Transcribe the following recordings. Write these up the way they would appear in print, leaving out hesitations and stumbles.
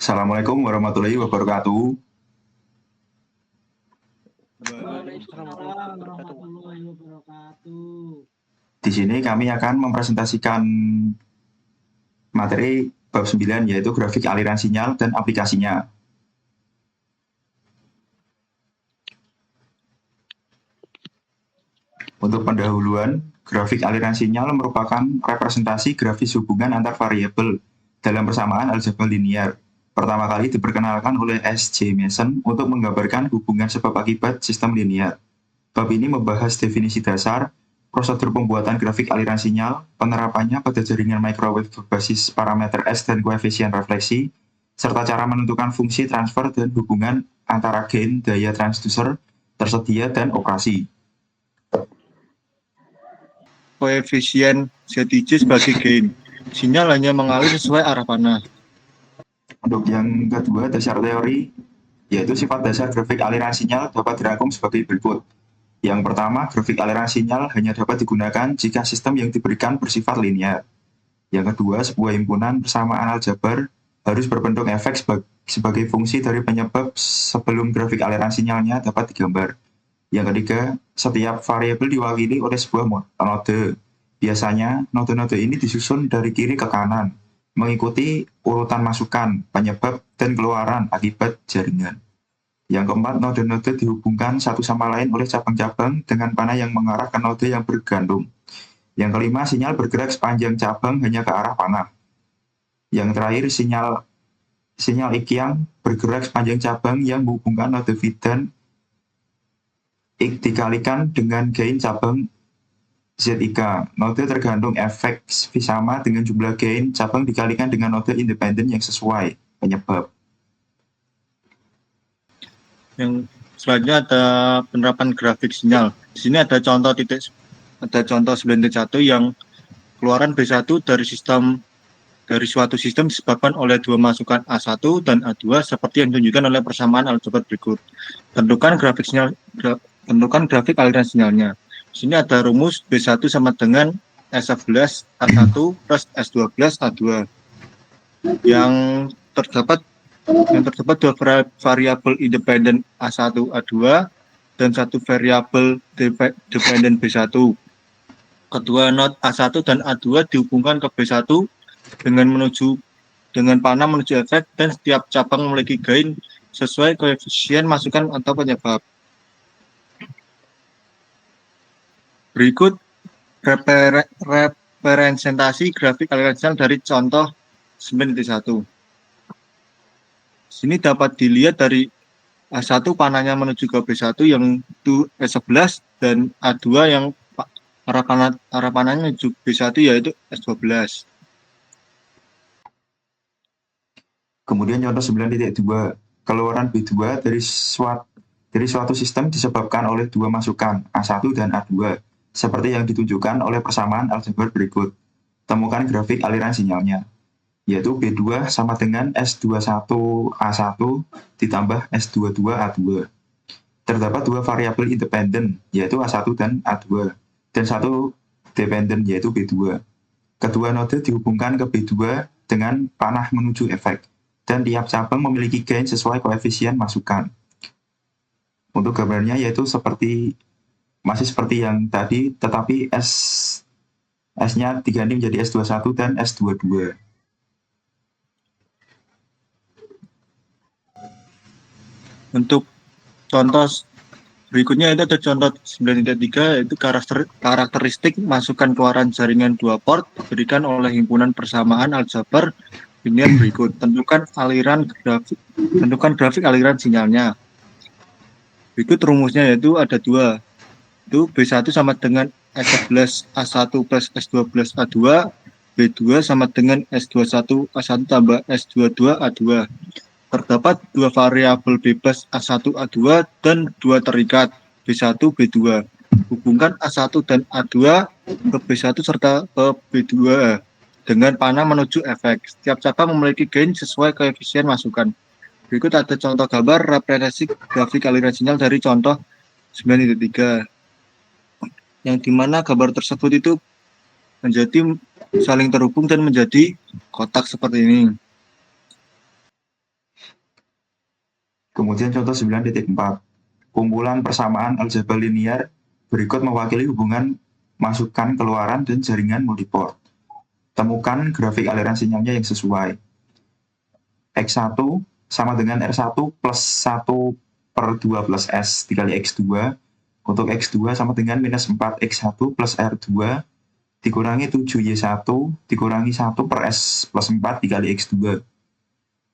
Assalamualaikum warahmatullahi wabarakatuh. Waalaikumsalam Waalaikumsalam warahmatullahi wabarakatuh. warahmatullahi wabarakatuh. Di sini kami akan mempresentasikan materi bab 9 yaitu grafik aliran sinyal dan aplikasinya. Untuk pendahuluan, grafik aliran sinyal merupakan representasi grafis hubungan antar variabel dalam persamaan aljabar linear. Pertama kali diperkenalkan oleh S.J. Mason untuk menggambarkan hubungan sebab akibat sistem linear. Bab ini membahas definisi dasar, prosedur pembuatan grafik aliran sinyal, penerapannya pada jaringan microwave berbasis parameter S dan koefisien refleksi, serta cara menentukan fungsi transfer dan hubungan antara gain, daya transducer, tersedia, dan operasi. Koefisien ZIJ sebagai gain. Sinyal hanya mengalir sesuai arah panah. Untuk yang kedua, dasar teori, yaitu sifat dasar grafik aliran sinyal dapat dirangkum sebagai berikut. Yang pertama, grafik aliran sinyal hanya dapat digunakan jika sistem yang diberikan bersifat linear. Yang kedua, sebuah himpunan persamaan aljabar harus berbentuk efek sebagai fungsi dari penyebab sebelum grafik aliran sinyalnya dapat digambar. Yang ketiga, setiap variabel diwakili oleh sebuah node. Biasanya, node-node ini disusun dari kiri ke kanan, mengikuti urutan masukan, penyebab, dan keluaran akibat jaringan. Yang keempat, node-node dihubungkan satu sama lain oleh cabang-cabang dengan panah yang mengarah ke node yang bergantung. Yang kelima, sinyal bergerak sepanjang cabang hanya ke arah panah. Yang terakhir, sinyal Ikiang bergerak sepanjang cabang yang menghubungkan node V dan dikalikan dengan gain cabang ZIK. Node tergantung efek V sama dengan jumlah gain cabang dikalikan dengan node independen yang sesuai penyebab. Yang selanjutnya ada penerapan grafik sinyal. Di sini ada contoh 9.1 yang keluaran B1 dari suatu sistem disebabkan oleh dua masukan A1 dan A2 seperti yang ditunjukkan oleh persamaan aljabar berikut. Tentukan grafik aliran sinyalnya. Di sini ada rumus B1 sama dengan S11 A1 plus S12 A2. Yang terdapat dua variabel independen A1 A2 dan satu variabel dependen B1. Kedua node A1 dan A2 dihubungkan ke B1 dengan panah menuju efek, dan setiap cabang memiliki gain sesuai koefisien masukan atau penyebab. Berikut representasi grafik aliran sinyal dari contoh 9.1. Sini dapat dilihat dari A1 panahnya menuju ke B1 yang itu S11 dan A2 yang arah panahnya menuju B1 yaitu S12. Kemudian contoh 9.2, keluaran B2 dari suatu sistem disebabkan oleh dua masukan A1 dan A2, seperti yang ditunjukkan oleh persamaan aljabar berikut. Temukan grafik aliran sinyalnya, yaitu B2 sama dengan S21A1 ditambah S22A2. Terdapat dua variabel independen, yaitu A1 dan A2, dan satu dependen, yaitu B2. Kedua node dihubungkan ke B2 dengan panah menuju efek, dan tiap cabang memiliki gain sesuai koefisien masukan. Untuk gambarnya yaitu masih seperti yang tadi, tetapi S-nya diganti menjadi S21 dan S22. Untuk contoh berikutnya itu ada contoh 9.3, yaitu karakteristik masukan keluaran jaringan dua port diberikan oleh himpunan persamaan aljabar linear berikut. Tentukan grafik aliran sinyalnya. Berikut rumusnya yaitu ada dua. Itu B1 sama dengan S11 A1 plus S12 A2, B2 sama dengan S21 A1 tambah S22 A2. Terdapat dua variabel bebas A1 A2 dan dua terikat B1 B2. Hubungkan A1 dan A2 ke B1 serta ke B2 dengan panah menuju efek. Setiap cabang memiliki gain sesuai koefisien masukan. Berikut ada contoh gambar representasi grafik aliran sinyal dari contoh 9.3, yang dimana gambar tersebut itu menjadi saling terhubung dan menjadi kotak seperti ini. Kemudian contoh 9.4. Kumpulan persamaan aljabar linear berikut mewakili hubungan masukan keluaran dan jaringan multiport. Temukan grafik aliran sinyalnya yang sesuai. X1 sama dengan R1 plus 1 per 2 plus S dikali X2. Untuk X2 sama dengan minus 4 X1 plus R2 dikurangi 7Y1 dikurangi 1 per S plus 4 dikali X2.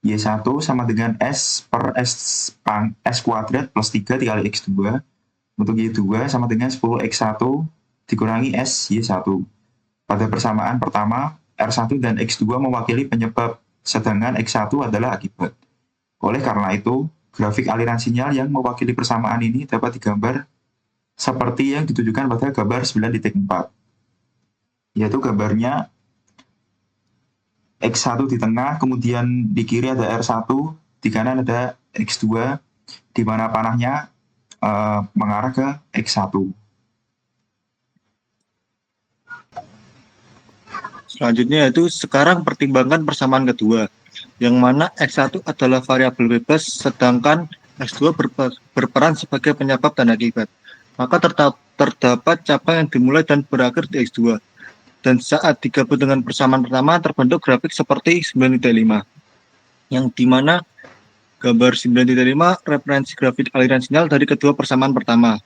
Y1 sama dengan S per S kuadrat plus 3 dikali X2. Untuk Y2 sama dengan 10X1 dikurangi S Y1. Pada persamaan pertama, R1 dan X2 mewakili penyebab, sedangkan X1 adalah akibat. Oleh karena itu, grafik aliran sinyal yang mewakili persamaan ini dapat digambar seperti yang ditujukan pada gambar 9.4. Yaitu gambarnya X1 di tengah, kemudian di kiri ada R1, di kanan ada X2, di mana panahnya mengarah ke X1. Selanjutnya yaitu sekarang pertimbangkan persamaan kedua, yang mana X1 adalah variabel bebas, sedangkan X2 berperan sebagai penyebab dan akibat. Maka terdapat cabang yang dimulai dan berakhir di X2. Dan saat digabung dengan persamaan pertama terbentuk grafik seperti 9.5, yang dimana gambar 9.5 referensi grafik aliran sinyal dari kedua persamaan pertama.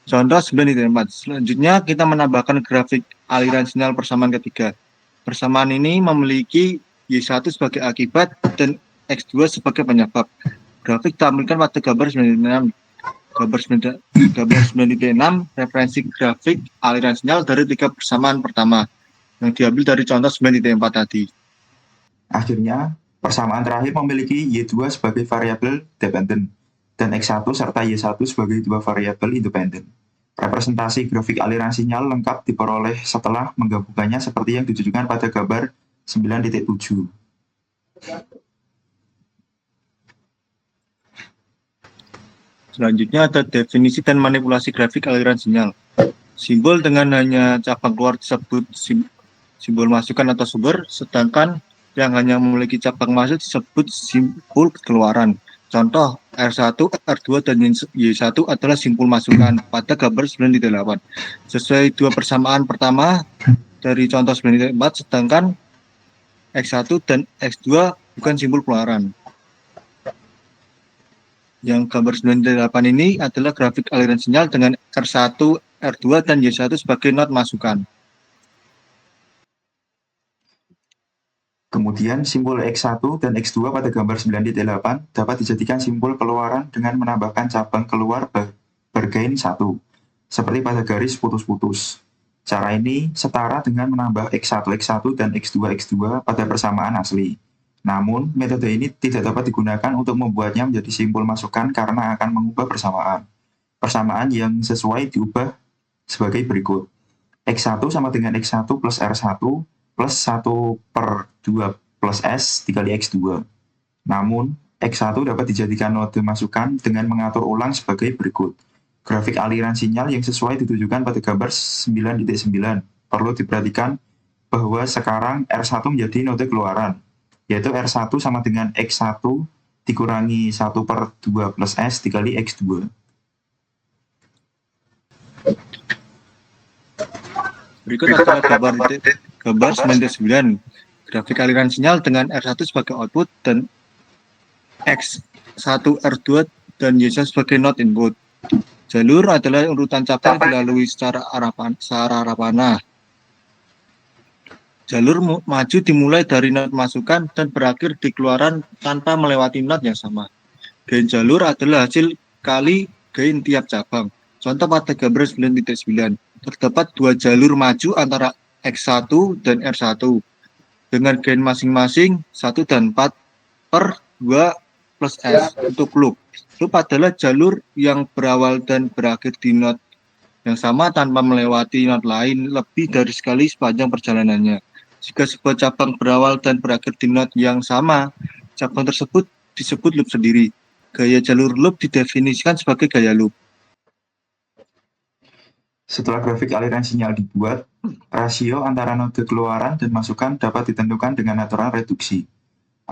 Contoh 9.4. Selanjutnya kita menambahkan grafik aliran sinyal persamaan ketiga. Persamaan ini memiliki Y1 sebagai akibat dan X2 sebagai penyebab. Grafik ditampilkan pada gambar 9.6. Gambar 9.6 referensi grafik aliran sinyal dari tiga persamaan pertama yang diambil dari contoh 9.4 tadi. Akhirnya, persamaan terakhir memiliki Y2 sebagai variabel dependen dan X1 serta Y1 sebagai dua variabel independen. Representasi grafik aliran sinyal lengkap diperoleh setelah menggabungkannya seperti yang ditujukan pada gambar 9.7. Selanjutnya ada definisi dan manipulasi grafik aliran sinyal. Simbol dengan hanya cabang keluar disebut simbol masukan atau sumber, sedangkan yang hanya memiliki cabang masuk disebut simbol keluaran. Contoh, R1, R2, dan Y1 adalah simpul masukan pada gambar 9.8. Sesuai dua persamaan pertama dari contoh 9.4, sedangkan X1 dan X2 bukan simpul keluaran. Yang gambar 9.8 ini adalah grafik aliran sinyal dengan R1, R2, dan Y1 sebagai not masukan. Kemudian simbol X1 dan X2 pada gambar 9.8 dapat dijadikan simbol keluaran dengan menambahkan cabang keluar bergain 1, seperti pada garis putus-putus. Cara ini setara dengan menambah X1, X1 dan X2, X2 pada persamaan asli. Namun, metode ini tidak dapat digunakan untuk membuatnya menjadi simbol masukan karena akan mengubah persamaan. Persamaan yang sesuai diubah sebagai berikut. X1 sama dengan X1 plus R1 plus 1 per 2 plus S dikali X2. Namun, X1 dapat dijadikan node masukan dengan mengatur ulang sebagai berikut. Grafik aliran sinyal yang sesuai ditujukan pada gambar 9.9. Perlu diperhatikan bahwa sekarang R1 menjadi node keluaran, yaitu R1 sama dengan X1 dikurangi 1 per 2 plus S dikali X2. Berikut adalah gambar 9.9. Grafik aliran sinyal dengan R1 sebagai output dan X1, R2, dan Y1 sebagai not input. Jalur adalah urutan cabang dilalui secara arah panah. Jalur maju dimulai dari not masukan dan berakhir di keluaran tanpa melewati not yang sama. Gain jalur adalah hasil kali gain tiap cabang. Contoh pada gambar 9.9. Terdapat dua jalur maju antara X1 dan R1 dengan gain masing-masing 1 dan 4 per 2 plus S. Untuk loop. Loop adalah jalur yang berawal dan berakhir di not yang sama tanpa melewati not lain lebih dari sekali sepanjang perjalanannya. Jika sebuah cabang berawal dan berakhir di not yang sama, cabang tersebut disebut loop sendiri. Gaya jalur loop didefinisikan sebagai gaya loop. Setelah grafik aliran sinyal dibuat, rasio antara node keluaran dan masukan dapat ditentukan dengan aturan reduksi.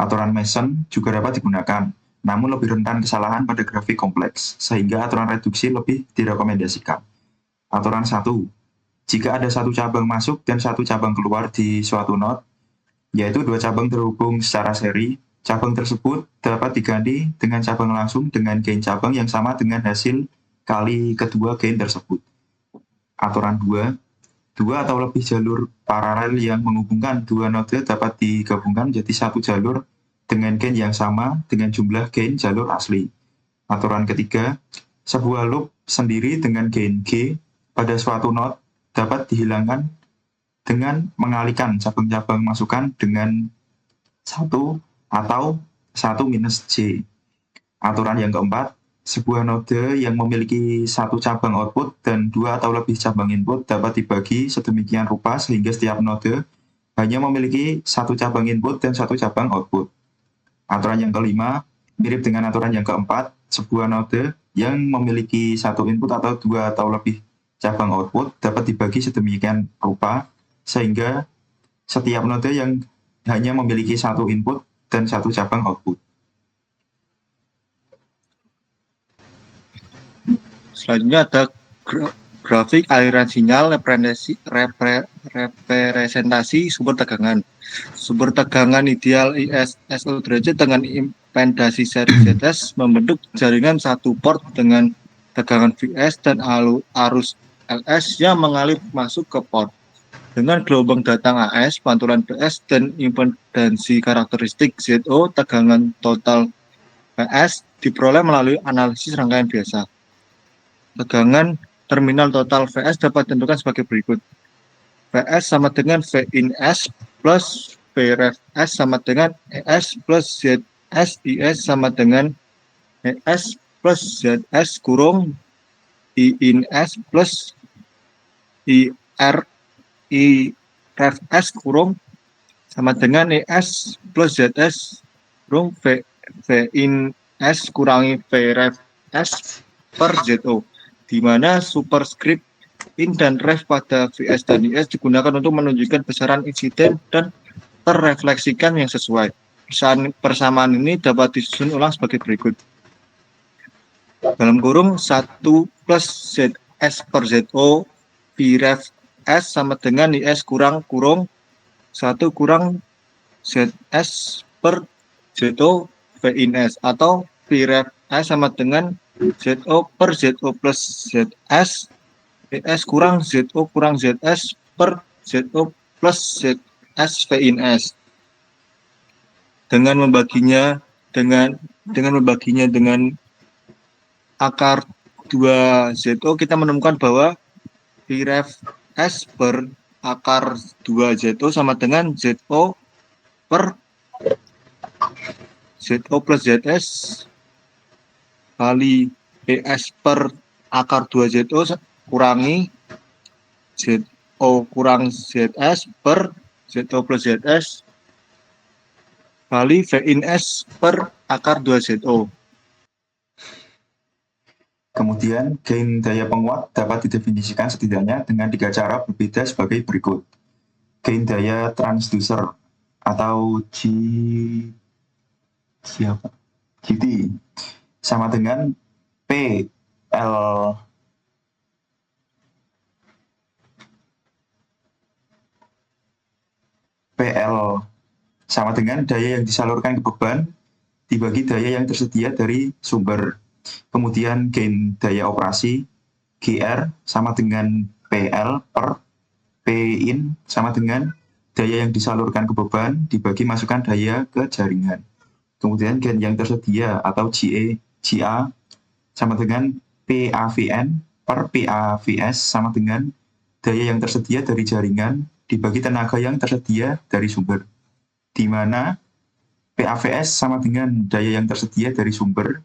Aturan Mason juga dapat digunakan, namun lebih rentan kesalahan pada grafik kompleks, sehingga aturan reduksi lebih direkomendasikan. Aturan 1. Jika ada satu cabang masuk dan satu cabang keluar di suatu node, yaitu dua cabang terhubung secara seri, cabang tersebut dapat diganti dengan cabang langsung dengan gain cabang yang sama dengan hasil kali kedua gain tersebut. Aturan 2. Dua atau lebih jalur paralel yang menghubungkan dua node dapat digabungkan menjadi satu jalur dengan gain yang sama dengan jumlah gain jalur asli. Aturan ketiga, sebuah loop sendiri dengan gain G pada suatu node dapat dihilangkan dengan mengalihkan cabang-cabang masukan dengan 1 atau 1 minus J. Aturan yang keempat, sebuah node yang memiliki satu cabang output dan dua atau lebih cabang input dapat dibagi sedemikian rupa sehingga setiap node hanya memiliki satu cabang input dan satu cabang output. Aturan yang kelima, mirip dengan aturan yang keempat, sebuah node yang memiliki satu input atau dua atau lebih cabang output dapat dibagi sedemikian rupa sehingga setiap node yang hanya memiliki satu input dan satu cabang output. Selanjutnya ada grafik aliran sinyal representasi sumber tegangan. Sumber tegangan ideal IS SO derajat dengan impedasi seri ZS membentuk jaringan satu port dengan tegangan Vs dan arus LS yang mengalir masuk ke port. Dengan gelombang datang AS, pantulan PS, dan impedansi karakteristik ZO, tegangan total PS diperoleh melalui analisis rangkaian biasa. Tegangan terminal total VS dapat ditentukan sebagai berikut. VS sama dengan VIN-S plus VREF-S sama dengan ES plus ZS, IS sama dengan ES plus ZS kurung IIN-S plus IREF-S kurung sama dengan ES plus ZS kurung VIN-S kurangi VREF-S per ZO, di mana superscript in dan ref pada VS dan IS digunakan untuk menunjukkan besaran insiden dan terrefleksikan yang sesuai. Persamaan ini dapat disusun ulang sebagai berikut. Dalam kurung 1 plus ZS per ZO Vref S sama dengan IS kurang 1 kurang ZS per ZO VIN-S atau Vref S sama dengan ZO per ZO plus ZS ES kurang ZO kurang ZS per ZO plus ZS VIN-S. Dengan membaginya dengan akar 2 ZO, kita menemukan bahwa Vref S per akar 2 ZO sama dengan ZO per ZO plus ZS kali ES per akar 2 ZO kurangi ZO kurang ZS per ZO plus ZS kali VIN-S per akar 2 ZO. Kemudian, gain daya penguat dapat didefinisikan setidaknya dengan 3 cara berbeda sebagai berikut. Gain daya transducer atau GT sama dengan PL sama dengan daya yang disalurkan ke beban dibagi daya yang tersedia dari sumber. Kemudian gain daya operasi GR sama dengan PL per Pin sama dengan daya yang disalurkan ke beban dibagi masukan daya ke jaringan. Kemudian gain yang tersedia atau GA sama dengan PAVN per PAVS sama dengan daya yang tersedia dari jaringan dibagi tenaga yang tersedia dari sumber, di mana PAVS sama dengan daya yang tersedia dari sumber,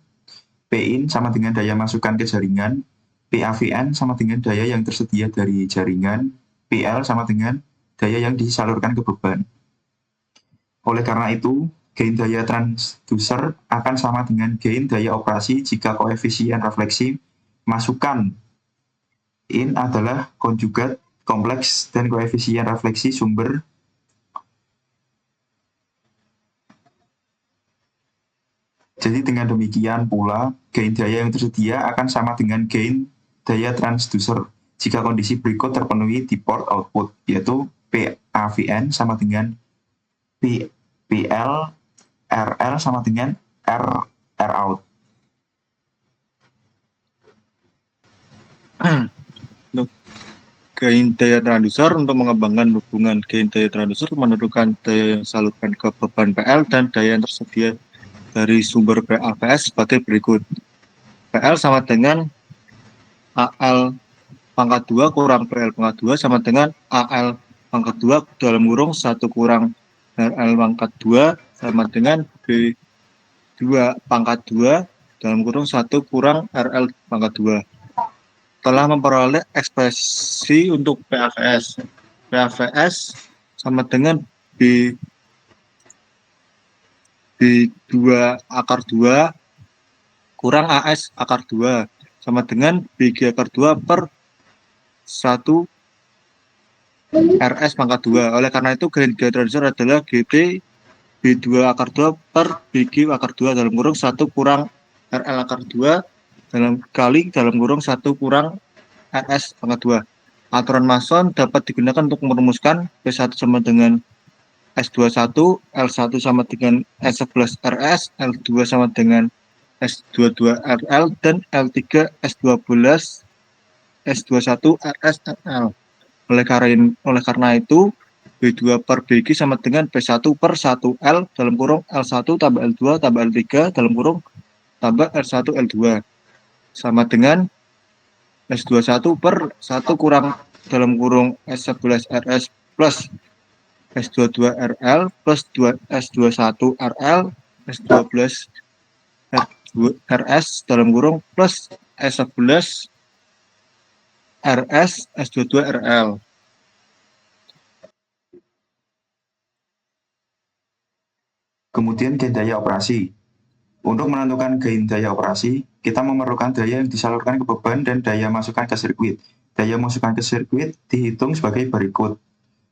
Pin sama dengan daya masukan ke jaringan, PAVN sama dengan daya yang tersedia dari jaringan, PL sama dengan daya yang disalurkan ke beban. Oleh karena itu, gain daya transducer akan sama dengan gain daya operasi jika koefisien refleksi masukan in adalah konjugat kompleks dan koefisien refleksi sumber Jadi dengan demikian pula, gain daya yang tersedia akan sama dengan gain daya transducer jika kondisi berikut terpenuhi di port output, yaitu PAVN sama dengan PL, RL sama dengan R out. Untuk gain daya transducer, untuk mengembangkan hubungan gain daya transducer menentukan daya yang disalurkan ke beban PL dan daya yang tersedia dari sumber PAVS sebagai berikut. PL sama dengan AL pangkat 2 kurang PL pangkat 2 sama dengan AL pangkat 2 dalam kurung 1 kurang RL pangkat 2 sama dengan B2 pangkat 2 dalam kurung 1 kurang RL pangkat 2. Telah memperoleh ekspresi untuk PAVS. PAVS sama dengan B2 akar 2 kurang AS akar 2 sama dengan BG akar 2 per 1 RS pangkat 2. Oleh karena itu, gain daya transducer adalah GT B2 akar 2 per BG akar 2 dalam kurung 1 kurang RL akar 2 dalam kurung 1 kurang RS pangkat 2. Aturan Mason dapat digunakan untuk merumuskan P1 sama dengan S21, L1 sama dengan S11 RS, L2 sama dengan S22 RL, dan L3 S12 S21 RS RL. Oleh karena itu, B2 per BG sama dengan B1 per 1L dalam kurung L1 tambah L2 tambah L3 dalam kurung tambah L1 L2 sama dengan S21 per 1 kurang dalam kurung S11 RS plus S22 RL plus S21 RL S12 RS dalam kurung plus S11 RS S22 RL. Kemudian gain daya operasi. Untuk menentukan gain daya operasi, kita memerlukan daya yang disalurkan ke beban dan daya masukan ke sirkuit. Daya masukan ke sirkuit dihitung sebagai berikut,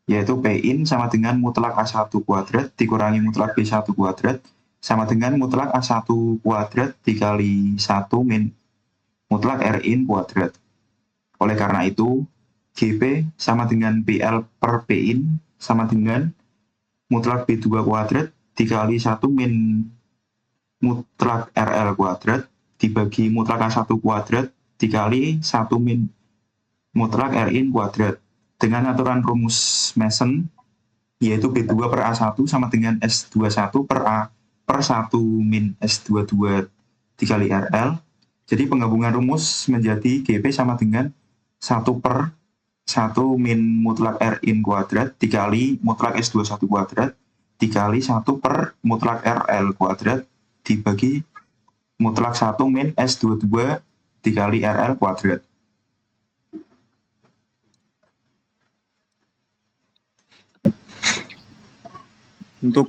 yaitu Pin sama dengan mutlak A1 kuadrat dikurangi mutlak B1 kuadrat sama dengan mutlak A1 kuadrat dikali 1 min mutlak Rin kuadrat. Oleh karena itu, GP sama dengan PL per Pin sama dengan mutlak B2 kuadrat dikali 1 min mutlak RL kuadrat dibagi mutlak A1 kuadrat dikali 1 min mutlak Rin kuadrat. Dengan aturan rumus Mason, yaitu B2 per A1 sama dengan S21 per A per 1 min S22 dikali RL. Jadi penggabungan rumus menjadi GP sama dengan 1 per 1 min mutlak Rin kuadrat dikali mutlak S21 kuadrat dikali 1 per mutlak RL kuadrat dibagi mutlak 1 min S22 dikali RL kuadrat. Untuk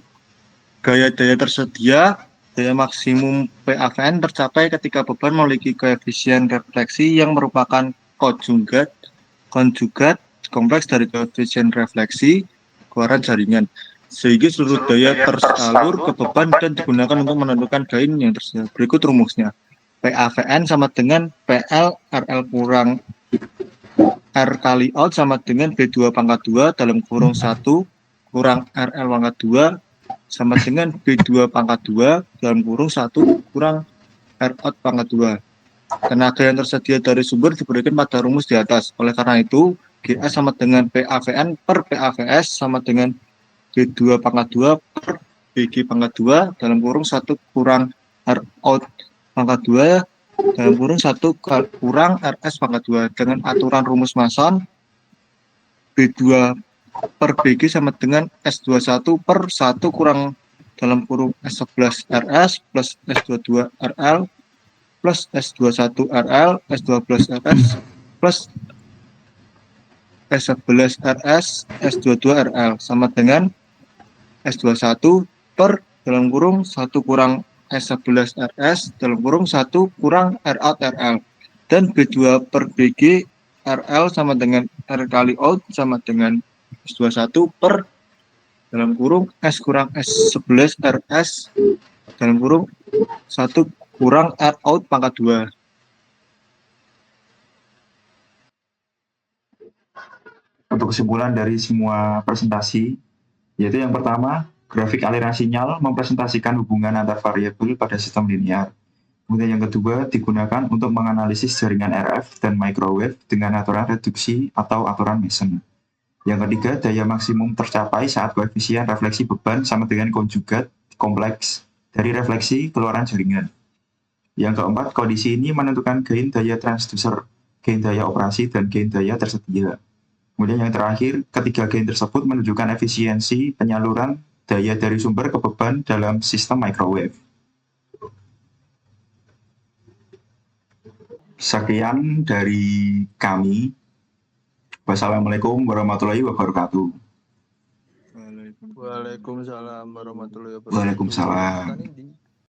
gaya daya tersedia, daya maksimum PAVN tercapai ketika beban memiliki koefisien refleksi yang merupakan konjugat kompleks dari koefisien refleksi keluaran jaringan, sehingga seluruh daya tersalur ke beban dan digunakan untuk menentukan gain yang tersedia. Berikut rumusnya. PAVN sama dengan PL RL kurang R kali out sama dengan B2 pangkat 2 dalam kurung 1 kurang RL pangkat 2 sama dengan B2 pangkat 2 dalam kurung 1 kurang R out pangkat 2. Tenaga yang tersedia dari sumber diberikan pada rumus di atas. Oleh karena itu, GS sama dengan PAVN per PAVS sama dengan B2 pangkat 2 per BG pangkat 2 dalam kurung 1 kurang R out pangkat 2 dalam kurung 1 kurang RS pangkat 2. Dengan aturan rumus Mason, B2 per BG sama dengan S21 per 1 kurang dalam kurung S11 RS plus S22 RL plus S21 RL, S12 RS plus S11 RS, S22 RL sama dengan S21 per dalam kurung 1 kurang S11 RS dalam kurung 1 kurang R out RL. Dan B2 per BG RL sama dengan R kali out sama dengan S21 per dalam kurung S kurang S11 RS dalam kurung 1 1 kurang R out pangkat 2. Untuk kesimpulan dari semua presentasi, yaitu yang pertama, grafik aliran sinyal mempresentasikan hubungan antar variabel pada sistem linear. Kemudian yang kedua, digunakan untuk menganalisis jaringan RF dan microwave dengan aturan reduksi atau aturan Mason. Yang ketiga, daya maksimum tercapai saat koefisien refleksi beban sama dengan konjugat kompleks dari refleksi keluaran jaringan. Yang keempat, kondisi ini menentukan gain daya transducer, gain daya operasi, dan gain daya tersedia. Kemudian yang terakhir, ketiga gain tersebut menunjukkan efisiensi penyaluran daya dari sumber ke beban dalam sistem microwave. Sekian dari kami. Wassalamualaikum warahmatullahi wabarakatuh. Waalaikumsalam warahmatullahi wabarakatuh. Waalaikumsalam. Tani di